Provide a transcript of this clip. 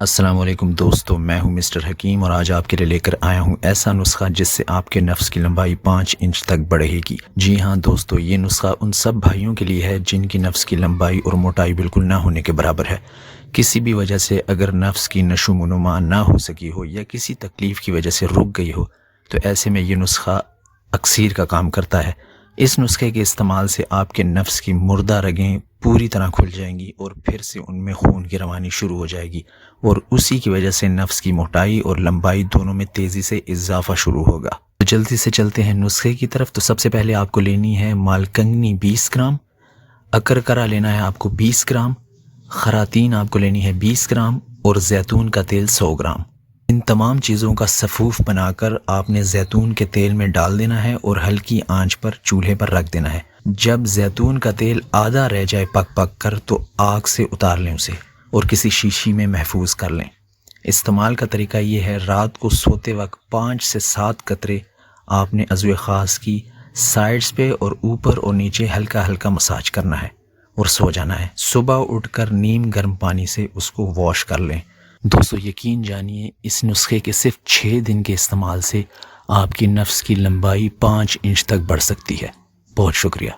السلام علیکم دوستو، میں ہوں مسٹر حکیم اور آج آپ کے لیے لے کر آیا ہوں ایسا نسخہ جس سے آپ کے نفس کی لمبائی 5 انچ تک بڑھے گی۔ جی ہاں دوستو، یہ نسخہ ان سب بھائیوں کے لیے ہے جن کی نفس کی لمبائی اور موٹائی بالکل نہ ہونے کے برابر ہے۔ کسی بھی وجہ سے اگر نفس کی نشو و نما نہ ہو سکی ہو یا کسی تکلیف کی وجہ سے رک گئی ہو تو ایسے میں یہ نسخہ اکسیر کا کام کرتا ہے۔ اس نسخے کے استعمال سے آپ کے نفس کی مردہ رگیں پوری طرح کھل جائیں گی اور پھر سے ان میں خون کی روانی شروع ہو جائے گی اور اسی کی وجہ سے نفس کی موٹائی اور لمبائی دونوں میں تیزی سے اضافہ شروع ہوگا۔ تو جلدی سے چلتے ہیں نسخے کی طرف۔ تو سب سے پہلے آپ کو لینی ہے مالکنگنی 20 گرام، اکرکرا لینا ہے آپ کو 20 گرام، خراتین آپ کو لینی ہے 20 گرام اور زیتون کا تیل 100 گرام۔ ان تمام چیزوں کا صفوف بنا کر آپ نے زیتون کے تیل میں ڈال دینا ہے اور ہلکی آنچ پر چولہے پر رکھ دینا ہے۔ جب زیتون کا تیل آدھا رہ جائے پک پک کر تو آگ سے اتار لیں اسے اور کسی شیشی میں محفوظ کر لیں۔ استعمال کا طریقہ یہ ہے، رات کو سوتے وقت 5 سے 7 قطرے آپ نے عضو خاص کی سائڈز پہ اور اوپر اور نیچے ہلکا ہلکا مساج کرنا ہے اور سو جانا ہے۔ صبح اٹھ کر نیم گرم پانی سے اس کو واش کر لیں۔ دوستو یقین جانیے، اس نسخے کے صرف 6 دن کے استعمال سے آپ کی نفس کی لمبائی 5 انچ تک بڑھ سکتی ہے۔ بہت شکریہ۔